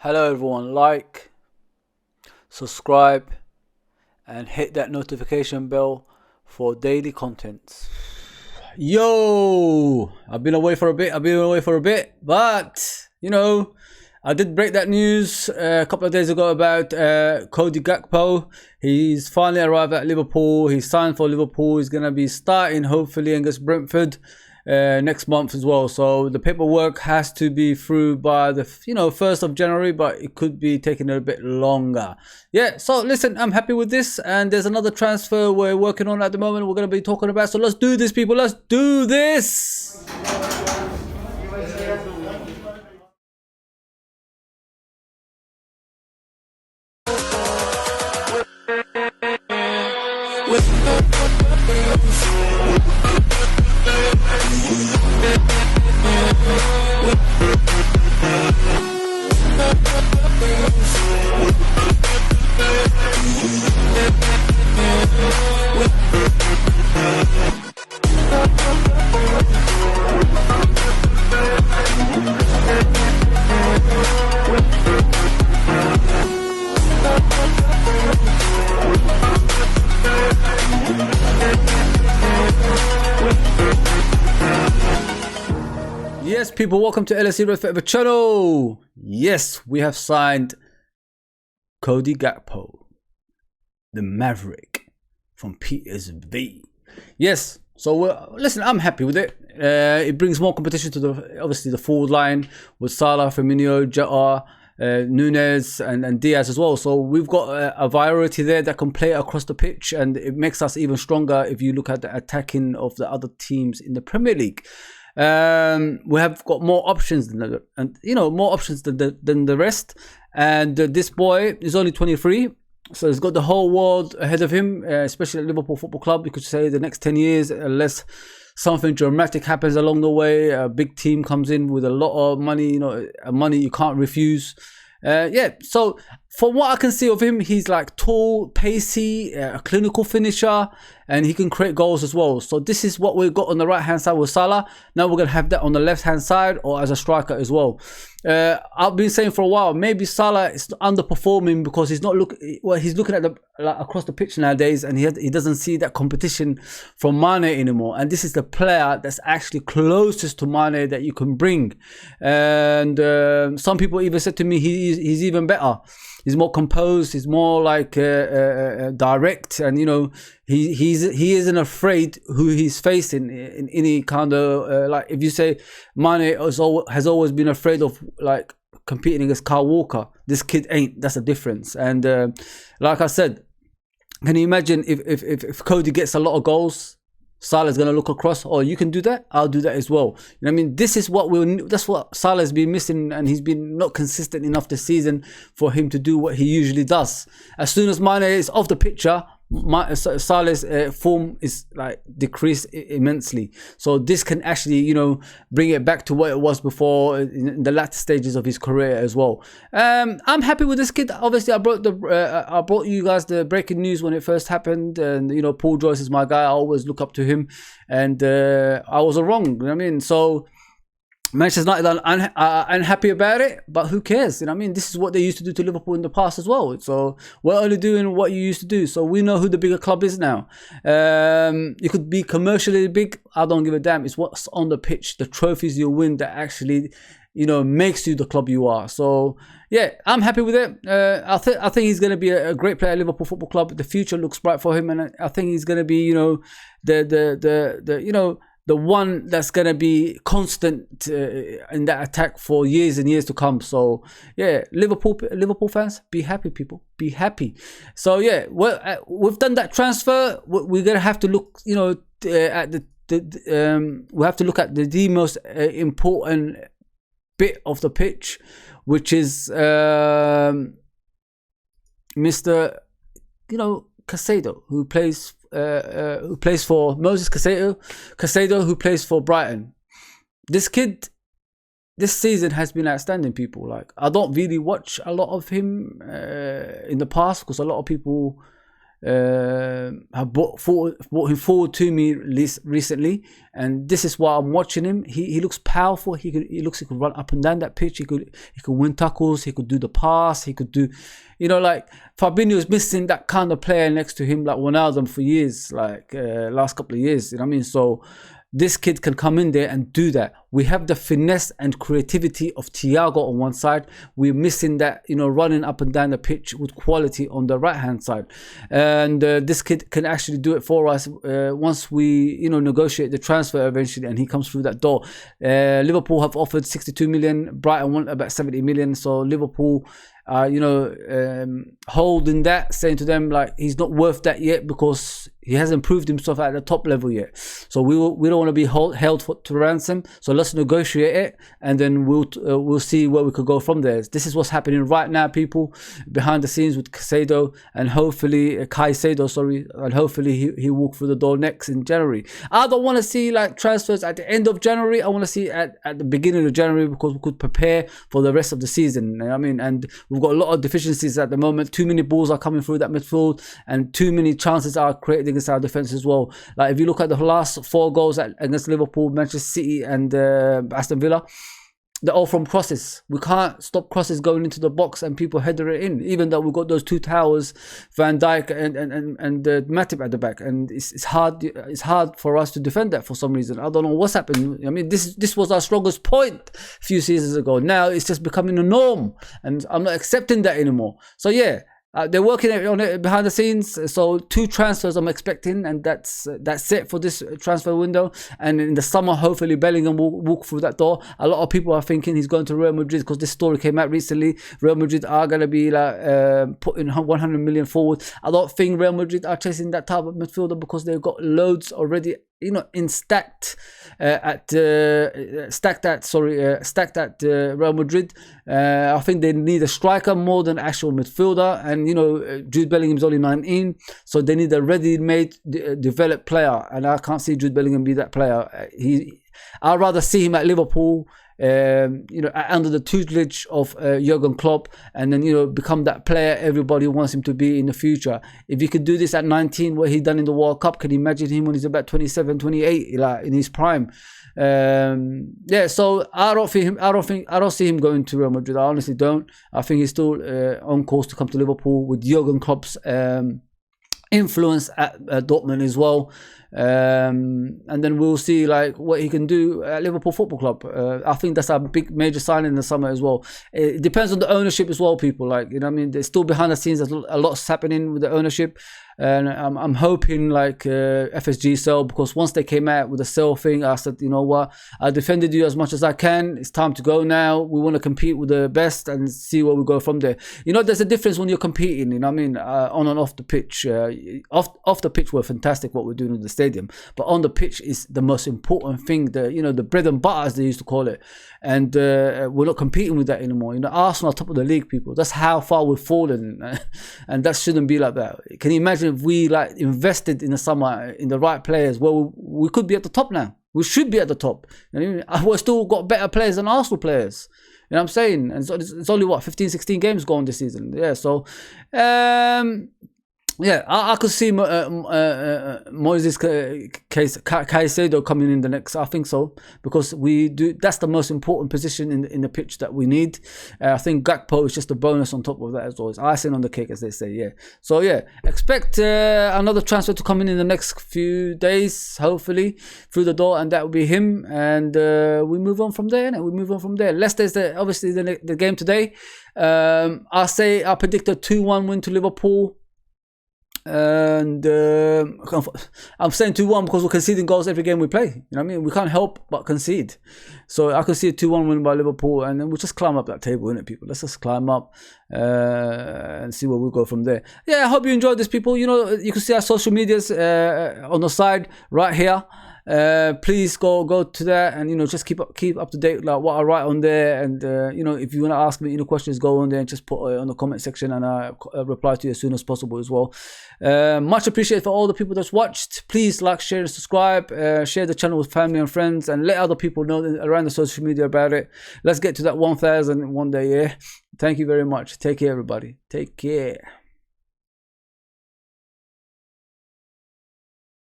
Hello everyone, like, subscribe and hit that notification bell for daily contents. Yo, I've been away for a bit, but I did break that news a couple of days ago about Cody Gakpo. He's finally arrived at Liverpool. He's signed for Liverpool. He's going to be starting hopefully against Brentford next month as well. So the paperwork has to be through by the 1st of January, but it could be taking a bit longer. Yeah, so listen, I'm happy with this, and there's another transfer we're working on at the moment we're going to be talking about. So let's do this, people. Let's do this. Yes, people, welcome to LFC Red Forever channel. Yes, we have signed Cody Gakpo, the Maverick from PSV. Yes, so listen, I'm happy with it. It brings more competition to the forward line with Salah, Firmino, Jota, Nunez and Diaz as well. So we've got a variety there that can play across the pitch, and it makes us even stronger if you look at the attacking of the other teams in the Premier League. We have got more options than the rest, and this boy is only 23, so he's got the whole world ahead of him, especially at Liverpool Football Club. You could say the next 10 years, unless something dramatic happens along the way, a big team comes in with a lot of money, money you can't refuse. Yeah, so from what I can see of him, he's like tall, pacey, a clinical finisher, and he can create goals as well. So this is what we've got on the right hand side with Salah. Now we're going to have that on the left hand side, or as a striker as well. I've been saying for a while, maybe Salah is underperforming because he's looking at across the pitch nowadays, and he doesn't see that competition from Mane anymore. And this is the player that's actually closest to Mane that you can bring. And some people even said to me he's even better. He's more composed. He's more like direct, and he isn't afraid who he's facing in any kind of like. If you say Mane has always been afraid of like competing against Kyle Walker, this kid ain't. That's a difference. And like I said, can you imagine if Cody gets a lot of goals? Salah's going to look across, oh, you can do that, I'll do that as well. This is what that's what Salah's been missing, and he's been not consistent enough this season for him to do what he usually does. As soon as Mane is off the picture, Salah's form is like decreased immensely. So this can actually, bring it back to what it was before in the latter stages of his career as well. I'm happy with this kid. Obviously, I brought you guys the breaking news when it first happened, and Paul Joyce is my guy. I always look up to him, and I was wrong. So Manchester United are unhappy about it, but who cares? This is what they used to do to Liverpool in the past as well. So we're only doing what you used to do. So we know who the bigger club is now. You could be commercially big. I don't give a damn. It's what's on the pitch, the trophies you win that actually, makes you the club you are. So yeah, I'm happy with it. I think he's going to be a great player at Liverpool Football Club. The future looks bright for him, and I think he's going to be, the one that's going to be constant in that attack for years and years to come. So yeah, Liverpool fans, be happy, people, be happy. So yeah, we've done that transfer. We're going to have to look, at we have to look at the most important bit of the pitch, which is Mr. Caicedo, who plays for Moises Caicedo, who plays for Brighton. This kid, this season has been outstanding, people. Like, I don't really watch a lot of him in the past, because a lot of people, have brought him forward to me recently, and this is why I'm watching him. He looks powerful. He could run up and down that pitch. He could win tackles. He could do the pass. He could do, like Fabinho is missing that kind of player next to him, like Ronaldo for years, like last couple of years. You know what I mean? So this kid can come in there and do that. We have the finesse and creativity of Thiago on one side. We're missing that, running up and down the pitch with quality on the right hand side. And this kid can actually do it for us once we, negotiate the transfer eventually and he comes through that door. Liverpool have offered 62 million. Brighton want about 70 million. So Liverpool, holding that, saying to them like he's not worth that yet because he hasn't proved himself at the top level yet. So we don't want to be held to ransom. So let's negotiate it, and then we'll see where we could go from there. This is what's happening right now, people, behind the scenes with Caicedo, and hopefully and hopefully he walk through the door next in January. I don't want to see like transfers at the end of January. I want to see at the beginning of January, because we could prepare for the rest of the season. You know what I mean? And we've got a lot of deficiencies at the moment. Too many balls are coming through that midfield, and too many chances are created against our defense as well. Like if you look at the last 4 goals against Liverpool, Manchester City and Aston Villa, they're all from crosses. We can't stop crosses going into the box and people header it in, even though we've got those 2 towers, Van Dijk and Matip at the back, and it's hard for us to defend that for some reason. I don't know what's happened. I mean, this was our strongest point a few seasons ago. Now it's just becoming a norm, and I'm not accepting that anymore. So yeah, they're working on it behind the scenes. So 2 transfers I'm expecting, and that's it for this transfer window. And in the summer, hopefully Bellingham will walk through that door. A lot of people are thinking he's going to Real Madrid, because this story came out recently. Real Madrid are going to be like putting 100 million forward. I don't think Real Madrid are chasing that type of midfielder, because they've got loads already, stacked at Real Madrid. I think they need a striker more than actual midfielder, and Jude Bellingham's only 19, so they need a ready-made, developed player, and I can't see Jude Bellingham be that player. I'd rather see him at Liverpool, under the tutelage of Jurgen Klopp, and then become that player everybody wants him to be in the future. If he could do this at 19, what he done in the World Cup, can you imagine him when he's about 27, 28, like in his prime? So I don't see him going to Real Madrid. I honestly don't. I think he's still on course to come to Liverpool with Jurgen Klopp's influence at Dortmund as well. And then we'll see like what he can do at Liverpool Football Club. I think that's a big major sign in the summer as well. It depends on the ownership as well, people. Like, they're still behind the scenes. There's a lot's happening with the ownership. And I'm hoping like FSG sell, because once they came out with the sell thing, I said, you know what, I defended you as much as I can. It's time to go now. We want to compete with the best and see where we go from there. There's a difference when you're competing, on and off the pitch. Off the pitch, we're fantastic what we're doing in the stadium, but on the pitch is the most important thing. The bread and butter, as they used to call it, and we're not competing with that anymore. Arsenal are top of the league, people. That's how far we've fallen, and that shouldn't be like that. Can you imagine if we like invested in the summer in the right players? Well, we could be at the top now. We should be at the top. We've still got better players than Arsenal players. You know what I'm saying? And so it's only 15, 16 games gone this season. Yeah, so I could see Moises Caicedo coming in the next. I think so, because we do. That's the most important position in the pitch that we need. I think Gakpo is just a bonus on top of that as well. It's icing on the cake, as they say. Yeah. So yeah, expect another transfer to come in the next few days, hopefully through the door, and that will be him. And we move on from there. Leicester's obviously the game today. I predict a 2-1 win to Liverpool. And I'm saying 2-1 because we're conceding goals every game we play. You know what I mean? We can't help but concede. So I can see a 2-1 win by Liverpool, and then we'll just climb up that table, innit, people? Let's just climb up and see where we'll go from there. Yeah, I hope you enjoyed this, people. You can see our social medias on the side right here. Please go to that, and just keep up to date like what I write on there. And if you want to ask me any questions, go on there and just put it on the comment section, and I reply to you as soon as possible as well. Much appreciated for all the people that's watched. Please like, share and subscribe. Share the channel with family and friends, and let other people know around the social media about it. Let's get to that 1,000 one day. Yeah, thank you very much. Take care, everybody. Take care.